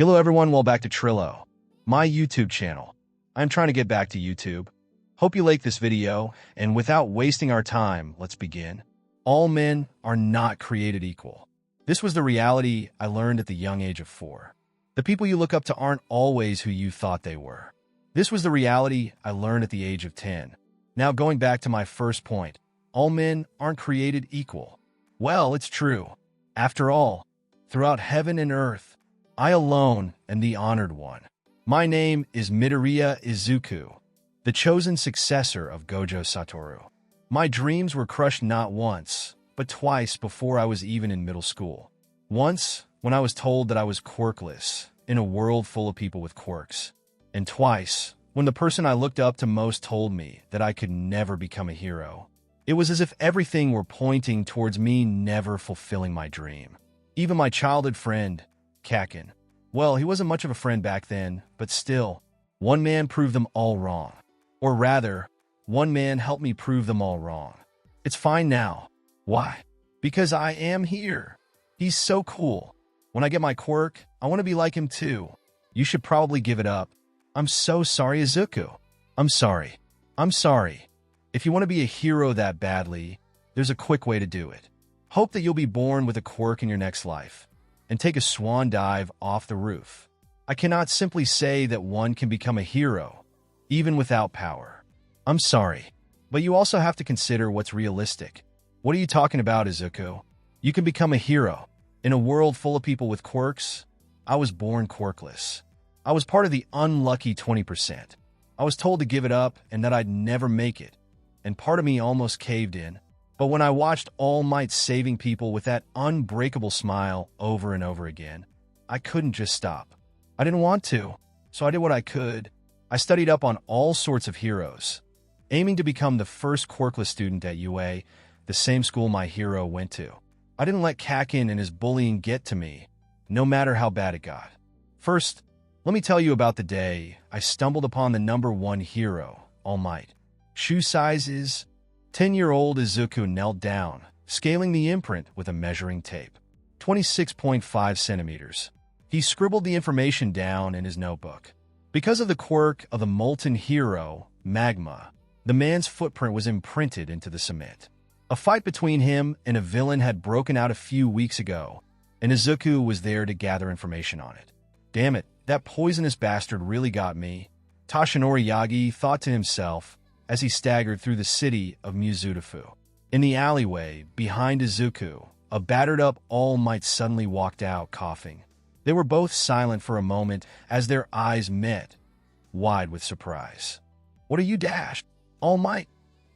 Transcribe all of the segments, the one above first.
Hello everyone, welcome back to Trillo, my YouTube channel. I'm trying to get back to YouTube. Hope you like this video, and without wasting our time, let's begin. All men are not created equal. This was the reality I learned at the young age of 4. The people you look up to aren't always who you thought they were. This was the reality I learned at the age of 10. Now going back to my first point, all men aren't created equal. Well, it's true. After all, throughout heaven and earth, I alone am the honored one. My name is Midoriya Izuku, the chosen successor of Gojo Satoru. My dreams were crushed not once, but twice before I was even in middle school. Once, when I was told that I was quirkless, in a world full of people with quirks. And twice, when the person I looked up to most told me that I could never become a hero. It was as if everything were pointing towards me never fulfilling my dream. Even my childhood friend, Kakin. Well, he wasn't much of a friend back then, but still, one man proved them all wrong. Or rather, one man helped me prove them all wrong. It's fine now. Why? Because I am here. He's so cool. When I get my quirk, I want to be like him too. You should probably give it up. I'm so sorry, Izuku. I'm sorry. I'm sorry. If you want to be a hero that badly, there's a quick way to do it. Hope that you'll be born with a quirk in your next life, and take a swan dive off the roof. I cannot simply say that one can become a hero, even without power. I'm sorry, but you also have to consider what's realistic. What are you talking about, Izuku? You can become a hero. In a world full of people with quirks, I was born quirkless. I was part of the unlucky 20%. I was told to give it up and that I'd never make it, and part of me almost caved in. But when I watched All Might saving people with that unbreakable smile over and over again, I couldn't just stop. I didn't want to, so I did what I could. I studied up on all sorts of heroes, aiming to become the first quirkless student at UA, the same school my hero went to. I didn't let Kakin and his bullying get to me, no matter how bad it got. First, let me tell you about the day I stumbled upon the #1 hero, All Might. Shoe sizes. 10-year-old Izuku knelt down, scaling the imprint with a measuring tape. 26.5 centimeters. He scribbled the information down in his notebook. Because of the quirk of the molten hero, Magma, the man's footprint was imprinted into the cement. A fight between him and a villain had broken out a few weeks ago, and Izuku was there to gather information on it. Damn it, that poisonous bastard really got me, Toshinori Yagi thought to himself, as he staggered through the city of Mizudafu. In the alleyway, behind Izuku, a battered-up All Might suddenly walked out, coughing. They were both silent for a moment as their eyes met, wide with surprise. "What are you, Dash? All Might?"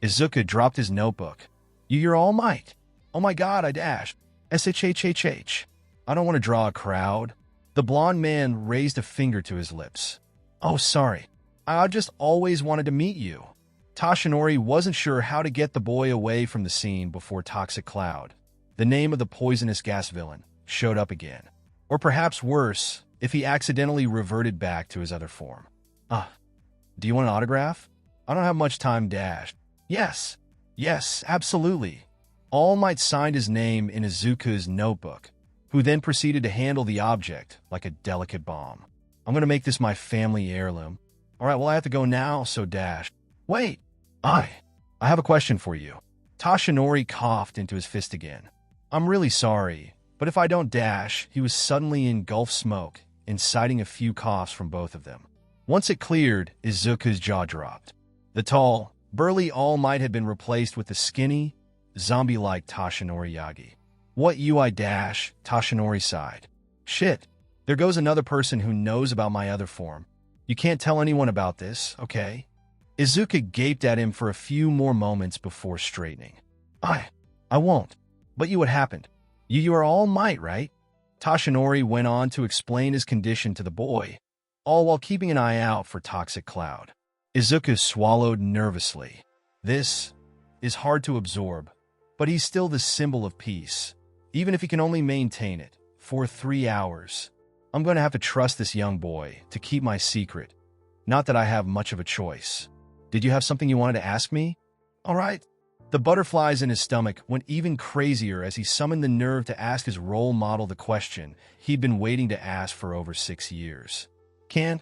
Izuku dropped his notebook. You're All Might." "Oh my god," I dashed. "SHHHH. I don't want to draw a crowd." The blonde man raised a finger to his lips. "Oh, sorry. I just always wanted to meet you." Toshinori wasn't sure how to get the boy away from the scene before Toxic Cloud, the name of the poisonous gas villain, showed up again. Or perhaps worse, if he accidentally reverted back to his other form. Do you want an autograph?" "I don't have much time," dashed. Yes, absolutely." All Might signed his name in Izuku's notebook, who then proceeded to handle the object like a delicate bomb. "I'm going to make this my family heirloom." "All right, well, I have to go now," so dashed. "Wait. I have a question for you." Toshinori coughed into his fist again. "I'm really sorry, but if I don't dash," he was suddenly engulfed smoke, inciting a few coughs from both of them. Once it cleared, Izuku's jaw dropped. The tall, burly All Might had been replaced with the skinny, zombie-like Toshinori Yagi. "What you I dash," Toshinori sighed. "Shit, there goes another person who knows about my other form. You can't tell anyone about this, okay?" Izuku gaped at him for a few more moments before straightening. I won't. But what happened? You are All Might, right?" Toshinori went on to explain his condition to the boy, all while keeping an eye out for Toxic Cloud. Izuku swallowed nervously. This is hard to absorb, but he's still the symbol of peace, even if he can only maintain it for 3 hours. I'm going to have to trust this young boy to keep my secret. Not that I have much of a choice. Did you have something you wanted to ask me? All right. The butterflies in his stomach went even crazier as he summoned the nerve to ask his role model the question he'd been waiting to ask for over 6 years. Do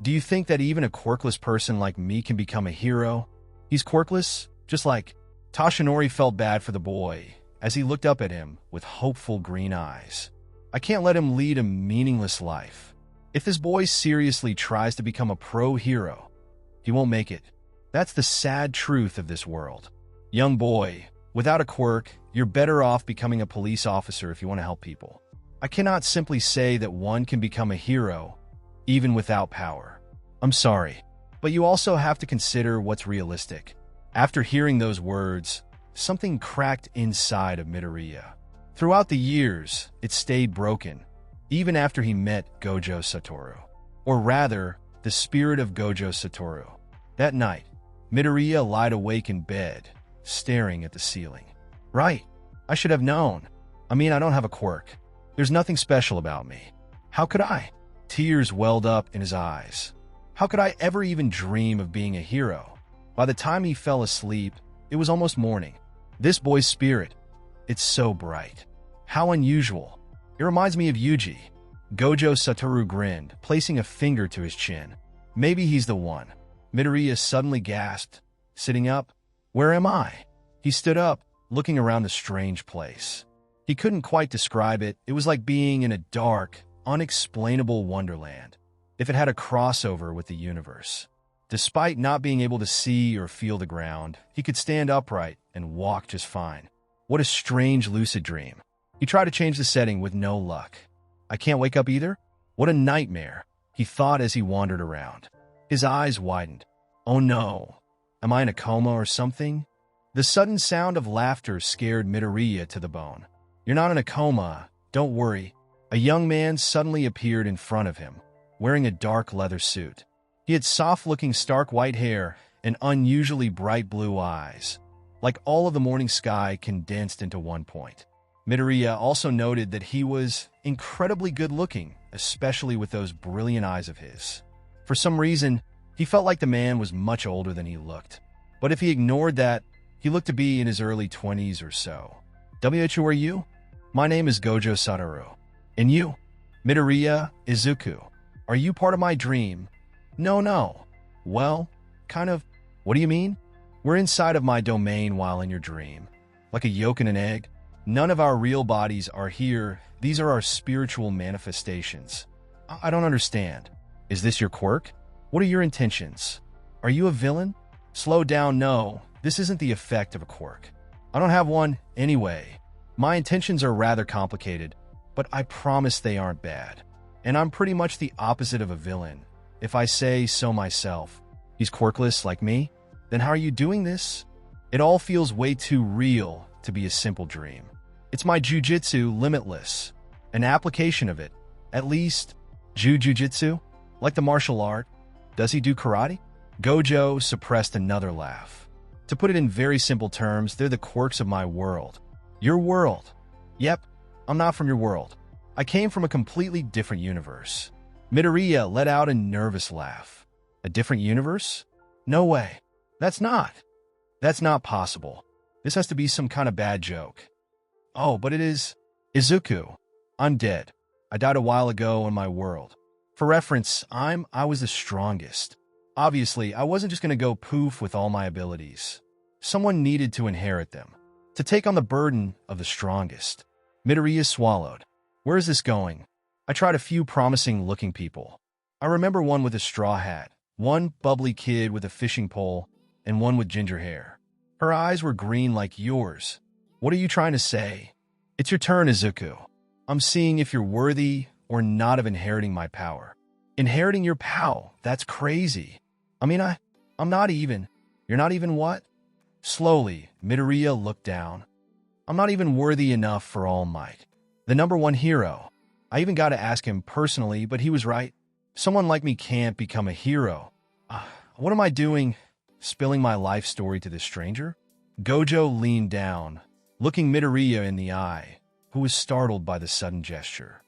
you think that even a quirkless person like me can become a hero? He's quirkless, just like Toshinori felt bad for the boy as he looked up at him with hopeful green eyes. I can't let him lead a meaningless life. If this boy seriously tries to become a pro hero, he won't make it. That's the sad truth of this world. Young boy, without a quirk, you're better off becoming a police officer if you want to help people. I cannot simply say that one can become a hero even without power. I'm sorry, but you also have to consider what's realistic. After hearing those words, something cracked inside of Midoriya. Throughout the years, it stayed broken, even after he met Gojo Satoru. Or rather, the spirit of Gojo Satoru. That night, Midoriya lied awake in bed, staring at the ceiling. Right, I should have known. I don't have a quirk. There's nothing special about me. How could I? Tears welled up in his eyes. How could I ever even dream of being a hero? By the time he fell asleep, it was almost morning. This boy's spirit, it's so bright. How unusual. It reminds me of Yuji. Gojo Satoru grinned, placing a finger to his chin. Maybe he's the one. Midoriya suddenly gasped. Sitting up? Where am I? He stood up, looking around the strange place. He couldn't quite describe it. It was like being in a dark, unexplainable wonderland, if it had a crossover with the universe. Despite not being able to see or feel the ground, he could stand upright and walk just fine. What a strange lucid dream. He tried to change the setting with no luck. I can't wake up either? What a nightmare, he thought as he wandered around. His eyes widened. Oh no, am I in a coma or something? The sudden sound of laughter scared Midoriya to the bone. You're not in a coma, don't worry. A young man suddenly appeared in front of him, wearing a dark leather suit. He had soft-looking stark white hair and unusually bright blue eyes, like all of the morning sky condensed into one point. Midoriya also noted that he was incredibly good-looking, especially with those brilliant eyes of his. For some reason, he felt like the man was much older than he looked. But if he ignored that, he looked to be in his early 20s or so. Who are you? My name is Gojo Satoru. And you? Midoriya, Izuku. Are you part of my dream? No. Well, kind of. What do you mean? We're inside of my domain while in your dream. Like a yolk and an egg? None of our real bodies are here. These are our spiritual manifestations. I don't understand. Is this your quirk? What are your intentions? Are you a villain? Slow down, no. This isn't the effect of a quirk. I don't have one anyway. My intentions are rather complicated, but I promise they aren't bad. And I'm pretty much the opposite of a villain, if I say so myself. He's quirkless like me? Then how are you doing this? It all feels way too real to be a simple dream. It's my jujitsu limitless, an application of it. At least, jujitsu? Like the martial art? Does he do karate? Gojo suppressed another laugh. To put it in very simple terms, they're the quirks of my world. Your world? Yep, I'm not from your world. I came from a completely different universe. Midoriya let out a nervous laugh. A different universe? No way. That's not possible. This has to be some kind of bad joke. Oh, but it is. Izuku, I'm dead. I died a while ago in my world. For reference, I was the strongest. Obviously, I wasn't just going to go poof with all my abilities. Someone needed to inherit them, to take on the burden of the strongest. Midoriya swallowed. Where is this going? I tried a few promising-looking people. I remember one with a straw hat, one bubbly kid with a fishing pole, and one with ginger hair. Her eyes were green like yours. What are you trying to say? It's your turn, Izuku. I'm seeing if you're worthy or not of inheriting my power. Inheriting your power? That's crazy. I'm not even. You're not even what? Slowly, Midoriya looked down. I'm not even worthy enough for All Might. The #1 hero. I even got to ask him personally, but he was right. Someone like me can't become a hero. What am I doing? Spilling my life story to this stranger? Gojo leaned down, looking Midoriya in the eye, who was startled by the sudden gesture.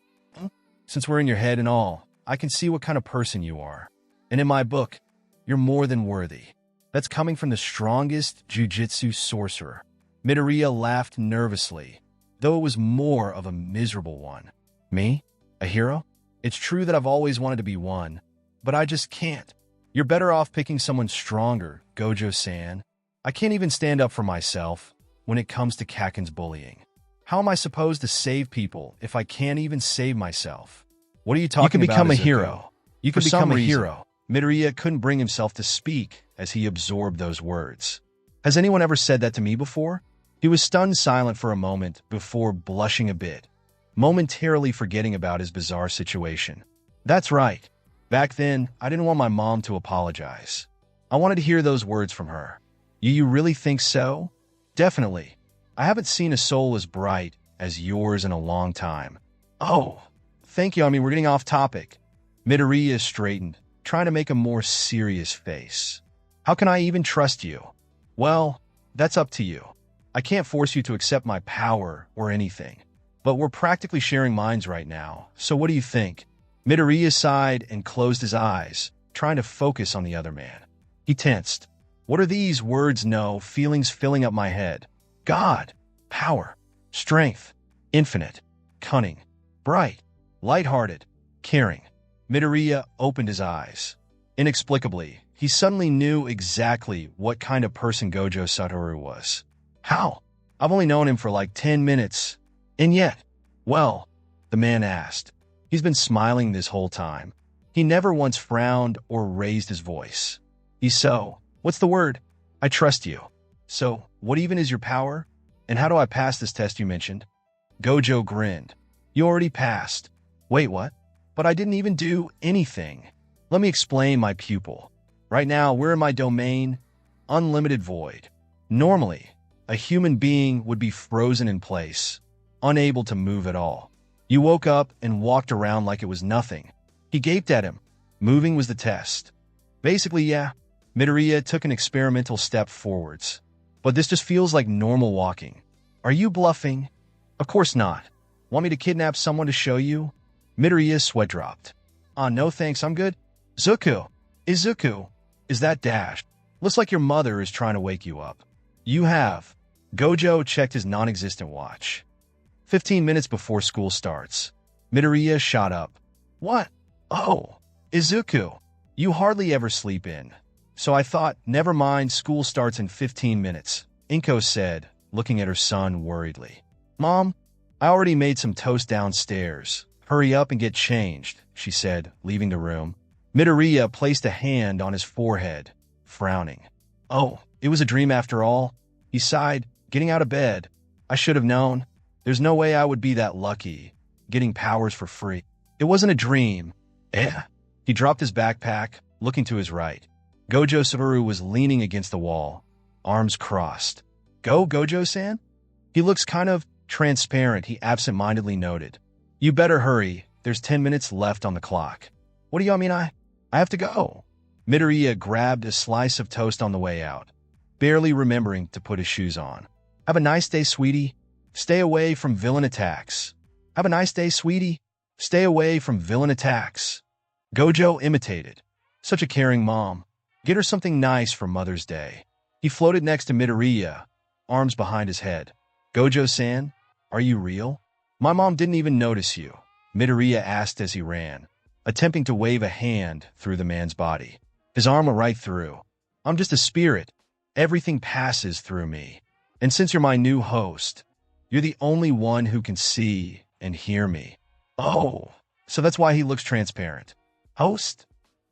Since we're in your head and all, I can see what kind of person you are. And in my book, you're more than worthy. That's coming from the strongest jujitsu sorcerer. Midoriya laughed nervously, though it was more of a miserable one. Me? A hero? It's true that I've always wanted to be one, but I just can't. You're better off picking someone stronger, Gojo-san. I can't even stand up for myself when it comes to Kaken's bullying. How am I supposed to save people if I can't even save myself? What are you talking about? You can become a hero. You can become a hero. Midoriya couldn't bring himself to speak as he absorbed those words. Has anyone ever said that to me before? He was stunned silent for a moment before blushing a bit, momentarily forgetting about his bizarre situation. That's right. Back then, I didn't want my mom to apologize. I wanted to hear those words from her. You really think so? Definitely. I haven't seen a soul as bright as yours in a long time. Oh, thank you. We're getting off topic. Midoriya straightened, trying to make a more serious face. How can I even trust you? Well, that's up to you. I can't force you to accept my power or anything. But we're practically sharing minds right now, so what do you think? Midoriya sighed and closed his eyes, trying to focus on the other man. He tensed. What are these words? No, feelings filling up my head. God, power, strength, infinite, cunning, bright, lighthearted, caring. Midoriya opened his eyes. Inexplicably, he suddenly knew exactly what kind of person Gojo Satoru was. How? I've only known him for like 10 minutes. And yet, well, the man asked. He's been smiling this whole time. He never once frowned or raised his voice. What's the word? I trust you. So, what even is your power? And how do I pass this test you mentioned? Gojo grinned. You already passed. Wait, what? But I didn't even do anything. Let me explain my pupil. Right now, we're in my domain, unlimited void. Normally, a human being would be frozen in place, unable to move at all. You woke up and walked around like it was nothing. He gaped at him. Moving was the test. Basically, yeah. Midoriya took an experimental step forwards. But this just feels like normal walking. Are you bluffing? Of course not. Want me to kidnap someone to show you? Midoriya's sweat dropped. No thanks, I'm good. Izuku, is that Dash? Looks like your mother is trying to wake you up. You have. Gojo checked his non-existent watch. 15 minutes before school starts. Midoriya shot up. What? Oh, Izuku, you hardly ever sleep in. So I thought, never mind, school starts in 15 minutes, Inko said, looking at her son worriedly. Mom, I already made some toast downstairs. Hurry up and get changed, she said, leaving the room. Midoriya placed a hand on his forehead, frowning. Oh, it was a dream after all. He sighed, getting out of bed. I should have known. There's no way I would be that lucky, getting powers for free. It wasn't a dream. He dropped his backpack, looking to his right. Gojo Satoru was leaning against the wall, arms crossed. Go, Gojo-san? He looks kind of transparent, he absent-mindedly noted. You better hurry. There's 10 minutes left on the clock. What do you mean I have to go? Midoriya grabbed a slice of toast on the way out, barely remembering to put his shoes on. Have a nice day, sweetie. Stay away from villain attacks. Have a nice day, sweetie. Stay away from villain attacks. Gojo imitated. Such a caring mom. Get her something nice for Mother's Day. He floated next to Midoriya, arms behind his head. Gojo-san, are you real? My mom didn't even notice you, Midoriya asked as he ran, attempting to wave a hand through the man's body. His arm went right through. I'm just a spirit. Everything passes through me. And since you're my new host, you're the only one who can see and hear me. Oh, so that's why he looks transparent. Host?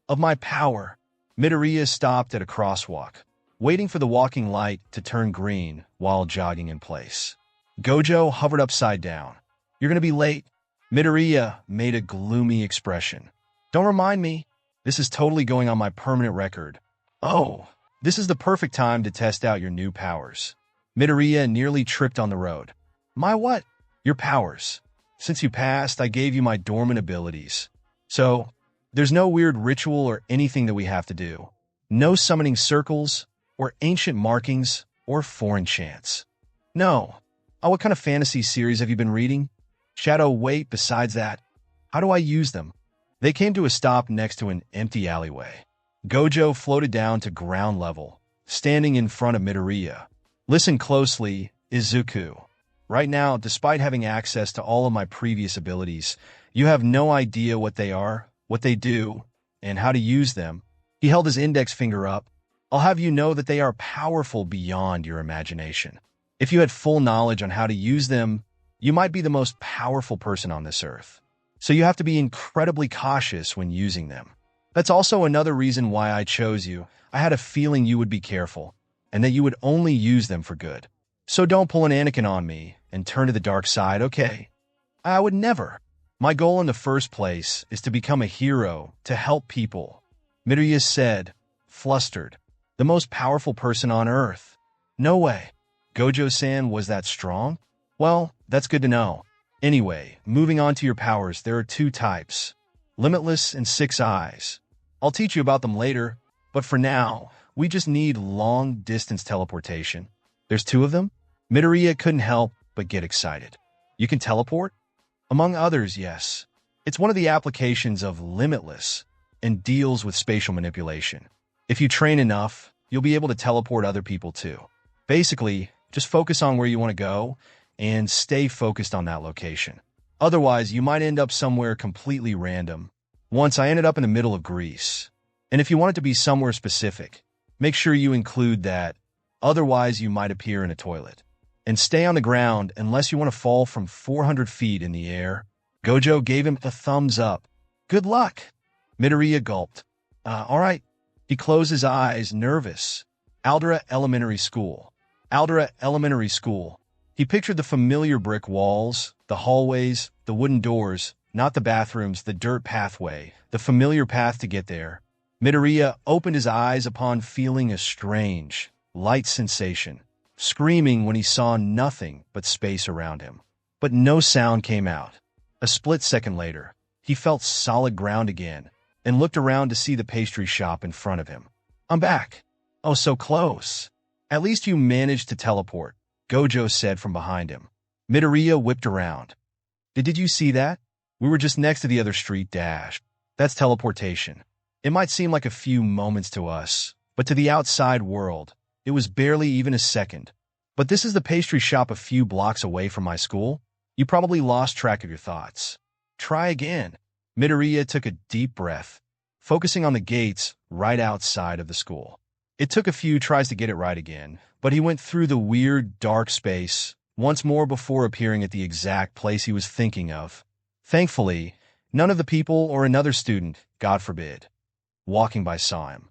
Of my power. Midoriya stopped at a crosswalk, waiting for the walking light to turn green while jogging in place. Gojo hovered upside down. You're going to be late. Midoriya made a gloomy expression. Don't remind me. This is totally going on my permanent record. Oh, this is the perfect time to test out your new powers. Midoriya nearly tripped on the road. My what? Your powers. Since you passed, I gave you my dormant abilities. So, there's no weird ritual or anything that we have to do. No summoning circles, or ancient markings, or foreign chants. No. What kind of fantasy series have you been reading? Wait, besides that, how do I use them? They came to a stop next to an empty alleyway. Gojo floated down to ground level, standing in front of Midoriya. Listen closely, Izuku. Right now, despite having access to all of my previous abilities, you have no idea what they are, what they do, and how to use them. He held his index finger up. I'll have you know that they are powerful beyond your imagination. If you had full knowledge on how to use them, you might be the most powerful person on this earth. So you have to be incredibly cautious when using them. That's also another reason why I chose you. I had a feeling you would be careful, and that you would only use them for good. So don't pull an Anakin on me and turn to the dark side, okay? I would never. My goal in the first place is to become a hero, to help people. Midoriya said, flustered. The most powerful person on Earth. No way. Gojo-san was that strong? Well, that's good to know. Anyway, moving on to your powers, there are two types. Limitless and Six Eyes. I'll teach you about them later, but for now, we just need long-distance teleportation. There's two of them? Midoriya couldn't help but get excited. You can teleport? Among others, yes. It's one of the applications of Limitless and deals with spatial manipulation. If you train enough, you'll be able to teleport other people too. Basically, just focus on where you want to go and stay focused on that location. Otherwise, you might end up somewhere completely random. Once I ended up in the middle of Greece. And if you want it to be somewhere specific, make sure you include that. Otherwise, you might appear in a toilet. And stay on the ground unless you want to fall from 400 feet in the air. Gojo gave him a thumbs up. Good luck. Midoriya gulped. All right. He closed his eyes, nervous. Aldera Elementary School. Aldera Elementary School. He pictured the familiar brick walls, the hallways, the wooden doors, not the bathrooms, the dirt pathway, the familiar path to get there. Midoriya opened his eyes upon feeling a strange, light sensation, screaming when he saw nothing but space around him. But no sound came out. A split second later, he felt solid ground again and looked around to see the pastry shop in front of him. I'm back. Oh, so close. At least you managed to teleport, Gojo said from behind him. Midoriya whipped around. Did you see that? We were just next to the other street dash. That's teleportation. It might seem like a few moments to us, but to the outside world, it was barely even a second. But this is the pastry shop a few blocks away from my school. You probably lost track of your thoughts. Try again. Midoriya took a deep breath, focusing on the gates right outside of the school. It took a few tries to get it right again, but he went through the weird, dark space once more before appearing at the exact place he was thinking of. Thankfully, none of the people or another student, God forbid, walking by saw him.